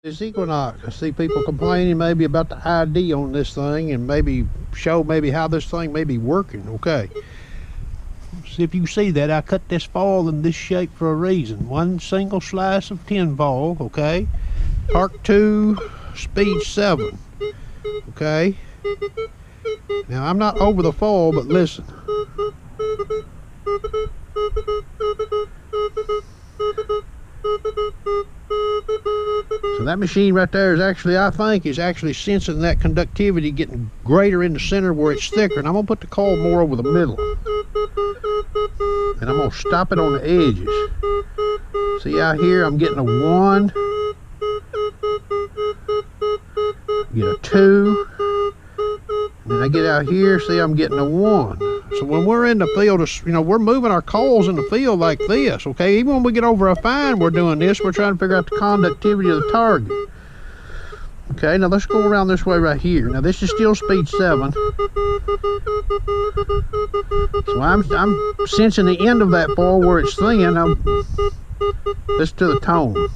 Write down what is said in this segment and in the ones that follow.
This equinox, I see people complaining maybe about the ID on this thing and maybe show maybe how this thing may be working. Okay. See if you see that I cut this foil in this shape for a reason. One single slice of tin foil, okay? Park 2, speed 7. Okay. Now I'm not over the foil, but listen. So that machine right there is actually, I think, is actually sensing that conductivity getting greater in the center where it's thicker. And I'm going to put the coil more over the middle. And I'm going to stop it on the edges. See out here, I'm getting a 1. Get a 2. And then I get out here, see I'm getting a 1. So when we're in the field, you know, we're moving our coils in the field like this, okay? Even when we get over a fine, we're doing this. We're trying to figure out the conductivity of the target. Okay, now let's go around this way right here. Now this is still speed 7. So I'm sensing the end of that foil where it's thin. Listen to the tone.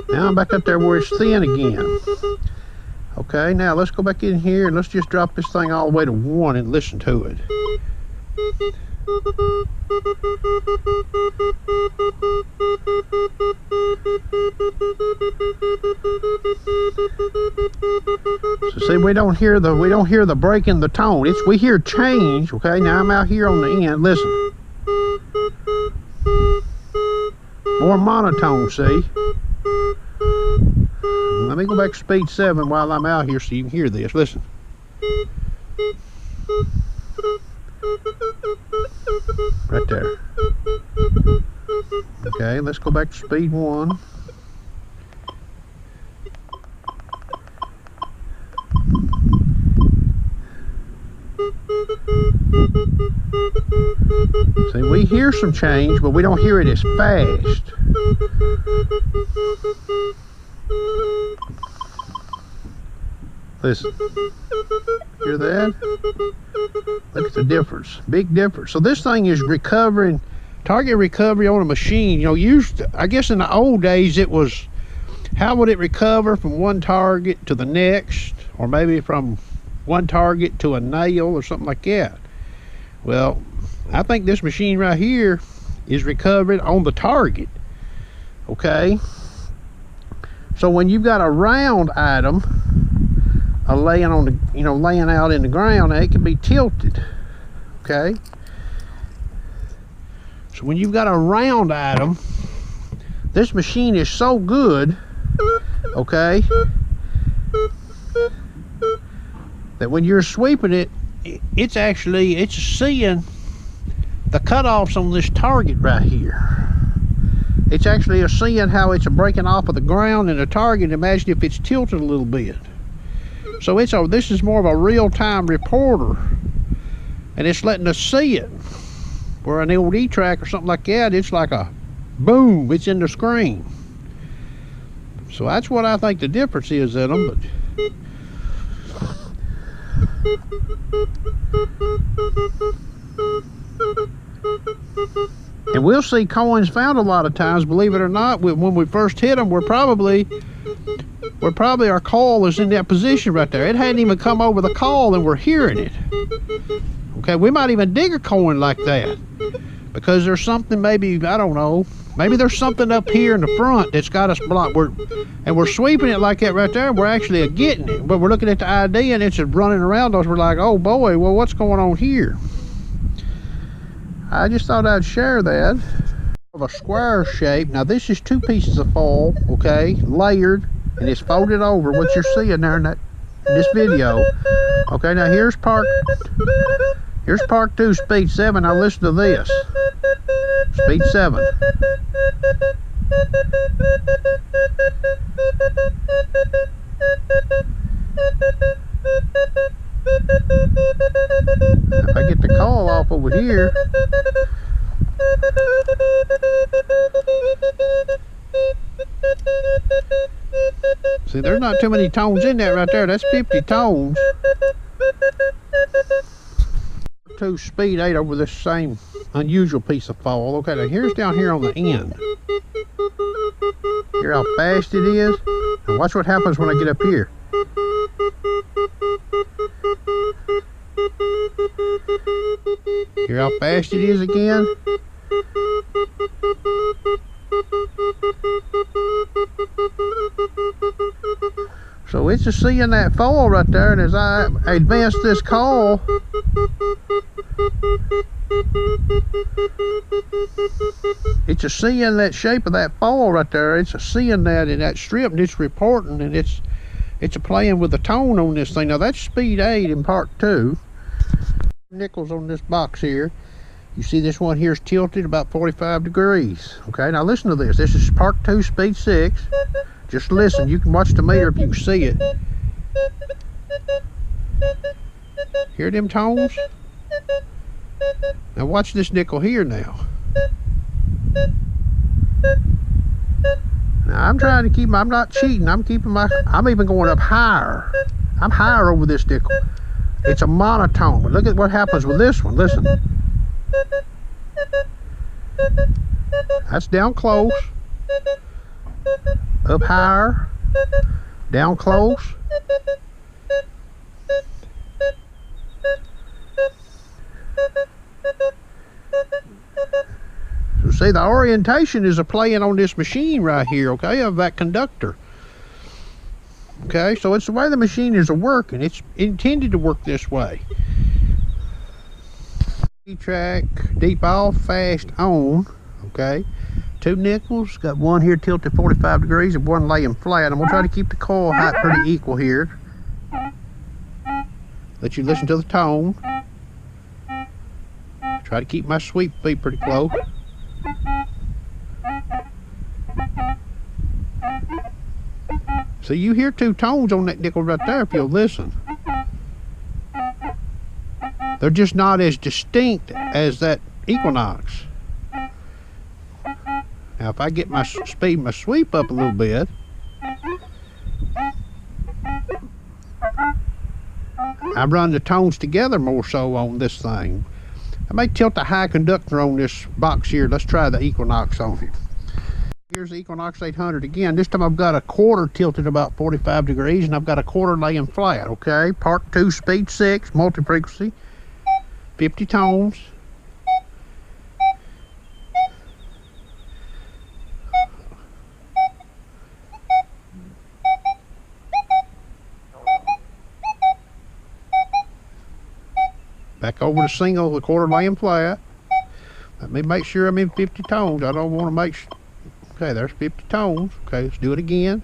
Now I'm back up there where it's thin again. Okay, now let's go back in here and let's just drop this thing all the way to 1 and listen to it. So see, we don't hear the break in the tone. We hear change. Okay, now I'm out here on the end. Listen. More monotone, see? Let me go back to speed 7 while I'm out here so you can hear this. Listen. Right there. Okay, let's go back to speed 1. See, we hear some change, but we don't hear it as fast. Listen. Hear that? Look at the difference. Big difference. So this thing is recovering, target recovery on a machine. You know, I guess in the old days it was, how would it recover from one target to the next, or maybe from one target to a nail or something like that. Well, I think this machine right here is recovering on the target. Okay, so when you've got a round item laying on the, you know, laying out in the ground, it can be tilted. Okay, so when you've got a round item, this machine is so good, okay, that when you're sweeping it, it's seeing the cutoffs on this target right here. It's actually seeing how it's breaking off of the ground and the target. Imagine if it's tilted a little bit. So this is more of a real-time reporter, and it's letting us see it. Where an LD track or something like that, it's like a boom, it's in the screen. So that's what I think the difference is in them. And we'll see coins found a lot of times, believe it or not. When we first hit them, we're probably our coil is in that position right there. It hadn't even come over the coil and we're hearing it. Okay, we might even dig a coin like that because there's something, maybe, I don't know, maybe there's something up here in the front that's got us blocked. We're sweeping it like that right there, and we're actually getting it. But we're looking at the ID and it's just running around us. We're like, oh boy, well, what's going on here? I just thought I'd share that. Of a square shape. Now this is 2 pieces of foil, okay, layered, and it's folded over, what you're seeing there in this video. Okay, now here's part 2, speed 7. Now listen to this. Speed 7. If I get the coil off over here, see, there's not too many tones in that right there. That's 50 tones. 2 speed 8 over this same unusual piece of fall. Okay, now here's down here on the end. Hear how fast it is? And watch what happens when I get up here. Hear how fast it is again? So it's just seeing that fall right there, and as I advance this call, it's just seeing that shape of that fall right there. It's just seeing that in that strip, and it's reporting, and it's a playing with the tone on this thing. Now that's speed 8 in part 2. Nickels on this box here. You see this one here is tilted about 45 degrees. Okay, now listen to this. This is part 2, speed 6. Just listen. You can watch the meter if you can see it. Hear them tones? Now watch this nickel here now. Now I'm trying to keep, I'm not cheating. I'm even going up higher. I'm higher over this nickel. It's a monotone. But look at what happens with this one. Listen. That's down close. Up higher. Down close. So see, the orientation is a playing on this machine right here, okay, of that conductor. Okay, so it's the way the machine is working. It's intended to work this way. Track, deep off, fast on. Okay, 2 nickels. Got one here tilted 45 degrees and one laying flat. I'm gonna try to keep the coil height pretty equal here. Let you listen to the tone. Try to keep my sweep speed pretty close. So you hear 2 tones on that nickel right there if you'll listen. They're just not as distinct as that Equinox. Now if I get my speed, my sweep up a little bit, I run the tones together more so on this thing. I may tilt the high conductor on this box here. Let's try the Equinox on it. Here's the Equinox 800 again. This time I've got a quarter tilted about 45 degrees and I've got a quarter laying flat, okay? Part 2, speed 6, multi-frequency, 50 tones. Back over to single, the quarter laying flat. Let me make sure I'm in 50 tones. I don't want to make sure. Okay, there's 50 tones. Okay, let's do it again.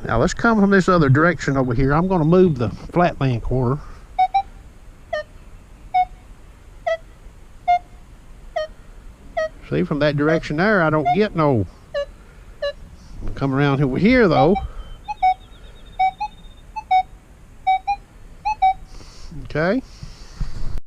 Now let's come from this other direction over here. I'm going to move the flat laying quarter. See, from that direction there, I don't get no. Come around over here though. Okay.